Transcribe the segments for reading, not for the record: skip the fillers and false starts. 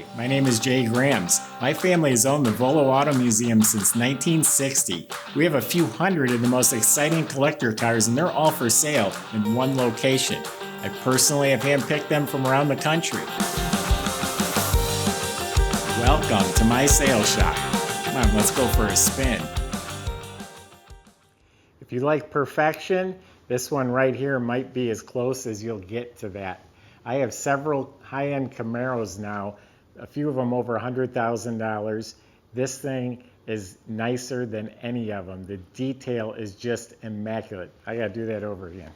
Hi, my name is Jay Grams. My family has owned the Volo Auto Museum since 1960. We have a few hundred of the most exciting collector cars, and they're all for sale in one location. I personally have handpicked them from around the country. Welcome to my sales shop. Come on, let's go for a spin. If you like perfection, this one right here might be as close as you'll get to that. I have several high-end Camaros now, a few of them over $100,000. This thing is nicer than any of them. The detail is just immaculate. I gotta do that over again.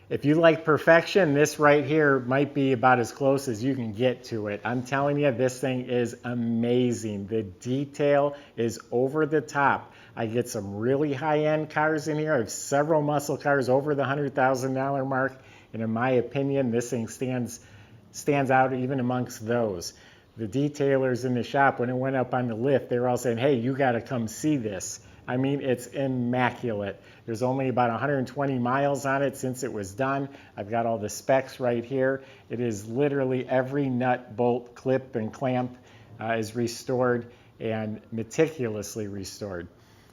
If you like perfection, this right here might be about as close as you can get to it. I'm telling you, this thing is amazing. The detail is over the top. I get some really high-end cars in here. I have several muscle cars over the $100,000 mark, and in my opinion, this thing stands out even amongst those. The detailers in the shop, when it went up on the lift, they were all saying, hey, you gotta come see this. I mean, it's immaculate. There's only about 120 miles on it since it was done. I've got all the specs right here. It is literally every nut, bolt, clip, and clamp is restored and meticulously restored.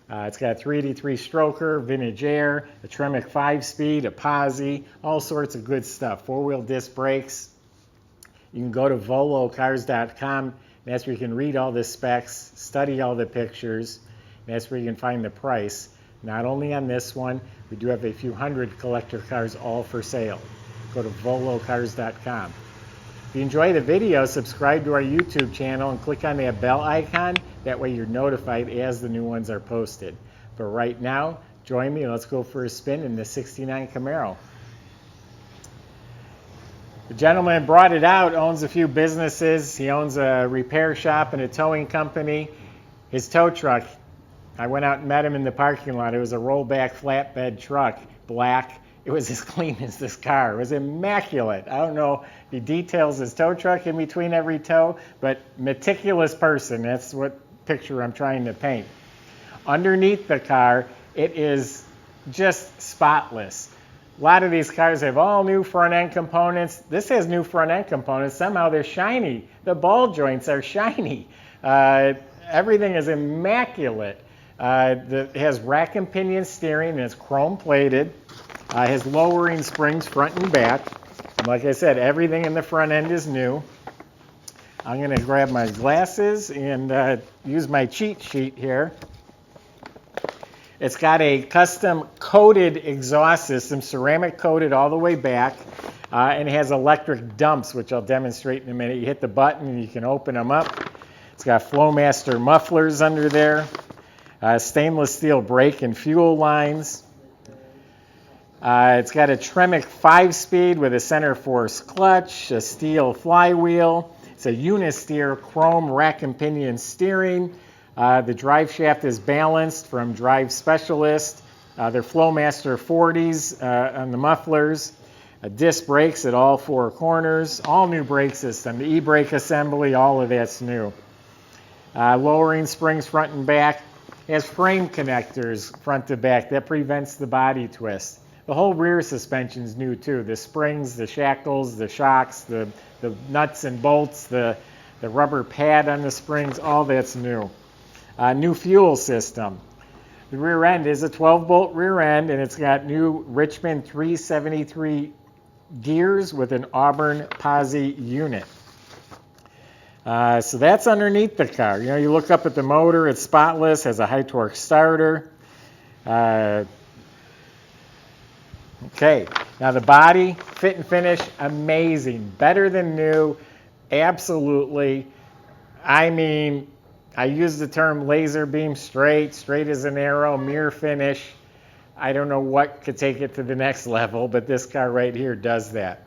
It's got a 383 stroker, vintage air, a Tremec 5-speed, a posi, all sorts of good stuff. Four-wheel disc brakes. You can go to volocars.com, and that's where you can read all the specs, study all the pictures, and that's where you can find the price. Not only on this one, we do have a few hundred collector cars all for sale. Go to volocars.com. If you enjoy the video, subscribe to our YouTube channel and click on that bell icon. That way you're notified as the new ones are posted. But right now, join me and let's go for a spin in the '69 Camaro. The gentleman brought it out, owns a few businesses. He owns a repair shop and a towing company. His tow truck, I went out and met him in the parking lot. It was a rollback flatbed truck, black. It was as clean as this car. It was immaculate. I don't know if he details his tow truck in between every tow, but meticulous person. That's what picture I'm trying to paint. Underneath the car, it is just spotless. A lot of these cars have all new front end components. This has new front end components. Somehow they're shiny. The ball joints are shiny. Everything is immaculate. It has rack and pinion steering, and it's chrome plated. It has lowering springs front and back. And like I said, everything in the front end is new. I'm going to grab my glasses and use my cheat sheet here. It's got a custom coated exhaust system, ceramic coated all the way back, and it has electric dumps, which I'll demonstrate in a minute. You hit the button and you can open them up. It's got Flowmaster mufflers under there, stainless steel brake and fuel lines. It's got a Tremec 5-speed with a center force clutch, a steel flywheel. It's a unisteer chrome rack and pinion steering. The drive shaft is balanced from Drive Specialist. They're Flowmaster 40s on the mufflers. Disc brakes at all four corners. All new brake system. The e-brake assembly, all of that's new. Lowering springs front and back. It has frame connectors front to back. That prevents the body twist. The whole rear suspension is new too. The springs, the shackles, the shocks, the nuts and bolts, the rubber pad on the springs, all that's new. New fuel system. The rear end is a 12-bolt rear end, and it's got new Richmond 373 gears with an Auburn posi unit. So that's underneath the car. You know, you look up at the motor, it's spotless, has a high torque starter. Okay, now the body, fit and finish, amazing. Better than new, absolutely. I mean, I use the term laser beam straight as an arrow, mirror finish. I don't know what could take it to the next level, but this car right here does that.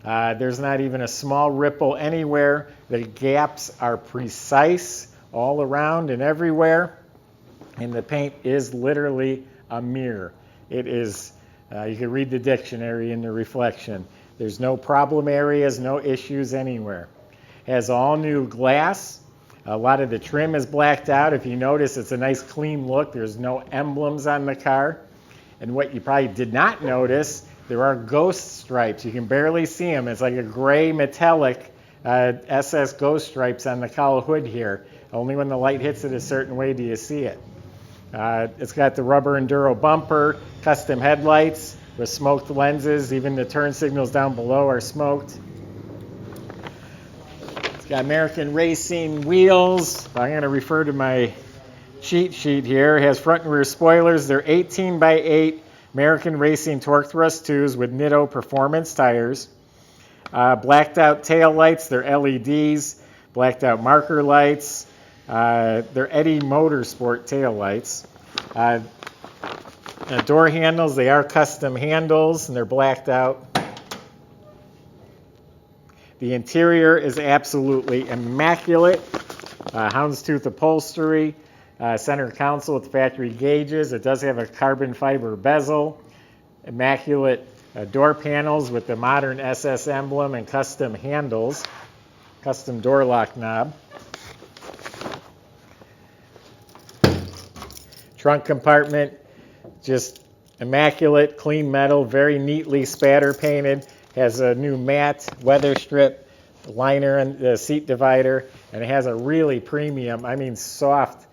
There's not even a small ripple anywhere. The gaps are precise all around and everywhere. And the paint is literally a mirror. It is, you can read the dictionary in the reflection. There's no problem areas, no issues anywhere. Has all new glass. A lot of the trim is blacked out. If you notice, it's a nice clean look. There's no emblems on the car. And what you probably did not notice There are ghost stripes. You can barely see them. It's like a gray metallic SS ghost stripes on the cowl hood here. Only when the light hits it a certain way do you see it. It's got the rubber enduro bumper, custom headlights with smoked lenses. Even the turn signals down below are smoked. It's got American Racing wheels. I'm going to refer to my cheat sheet here. It has front and rear spoilers. They're 18x8 American Racing torque thrust 2s with Nitto performance tires. Blacked out tail lights. They're LEDs. Blacked out marker lights. They're Eddie Motorsport tail lights. Door handles, they are custom handles and they're blacked out. The interior is absolutely immaculate. Houndstooth upholstery, center console with factory gauges. It does have a carbon fiber bezel. Immaculate door panels with the modern SS emblem and custom handles. Custom door lock knob. Trunk compartment, just immaculate, clean metal, very neatly spatter painted. Has a new matte weatherstrip liner and the seat divider, and it has a really premium, I mean soft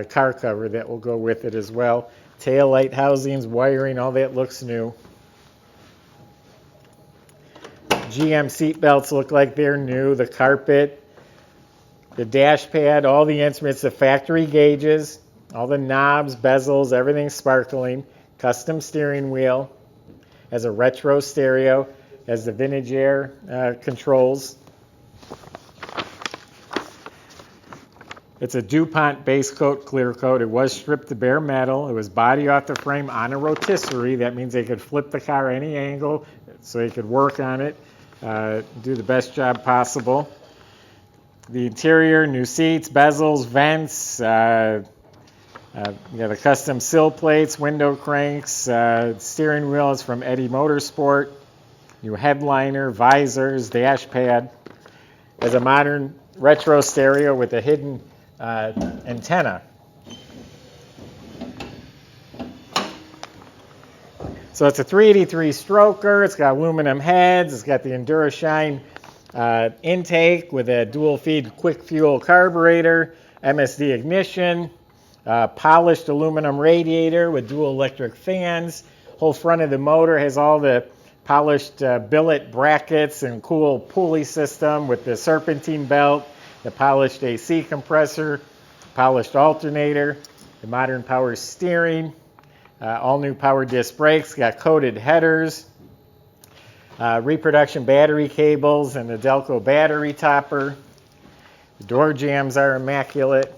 car cover that will go with it as well. Tail light housings, wiring, all that looks new. GM seat belts look like they're new. The carpet, the dash pad, all the instruments, the factory gauges. All the knobs, bezels, everything's sparkling. Custom steering wheel. Has a retro stereo. Has the vintage air controls. It's a Dupont base coat, clear coat. It was stripped to bare metal. It was body off the frame on a rotisserie. That means they could flip the car any angle so they could work on it, do the best job possible. The interior, new seats, bezels, vents. You got the custom sill plates, window cranks, steering wheel is from Eddie Motorsport, new headliner, visors, dash pad. Has a modern retro stereo with a hidden antenna. So it's a 383 stroker. It's got aluminum heads. It's got the EnduroShine intake with a dual feed quick fuel carburetor, MSD ignition. Polished aluminum radiator with dual electric fans. Whole front of the motor has all the polished billet brackets and cool pulley system with the serpentine belt, the polished AC compressor, polished alternator, the modern power steering, all new power disc brakes, got coated headers, reproduction battery cables and the Delco battery topper. The door jambs are immaculate.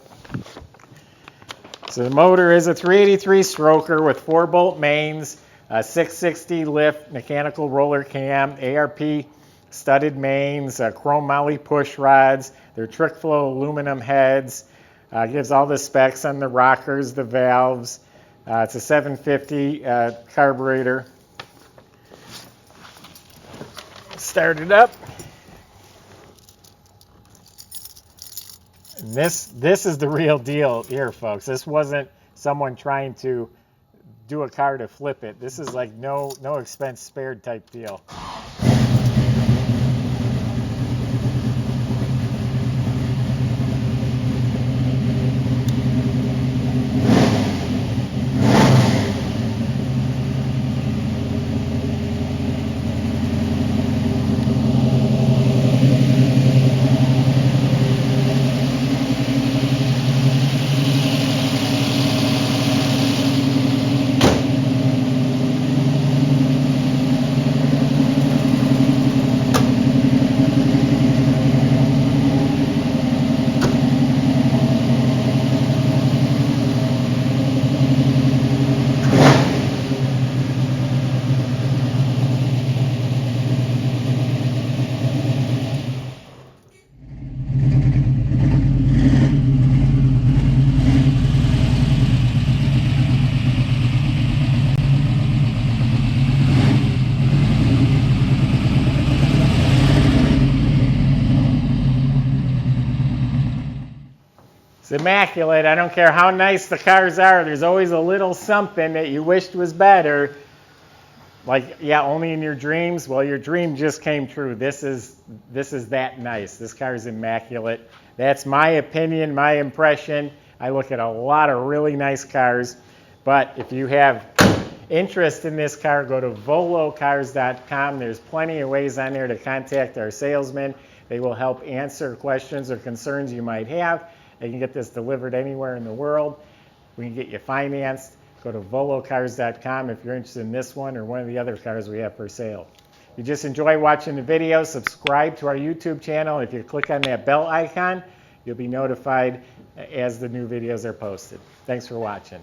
So the motor is a 383 stroker with 4-bolt mains, 660 lift mechanical roller cam, ARP studded mains, chrome moly push rods. They're trick flow aluminum heads. Gives all the specs on the rockers, the valves. It's a 750 carburetor. Start it up. And this is the real deal here, folks. This wasn't someone trying to do a car to flip it. This is like no expense spared type deal. It's immaculate. I don't care how nice the cars are. There's always a little something that you wished was better. Like, yeah, only in your dreams. Well, your dream just came true. This is that nice. This car is immaculate. That's my opinion, my impression. I look at a lot of really nice cars, but if you have interest in this car, go to volocars.com. There's plenty of ways on there to contact our salesmen. They will help answer questions or concerns you might have. They can get this delivered anywhere in the world. We can get you financed. Go to volocars.com if you're interested in this one or one of the other cars we have for sale. If you just enjoy watching the video, subscribe to our YouTube channel. If you click on that bell icon, you'll be notified as the new videos are posted. Thanks for watching.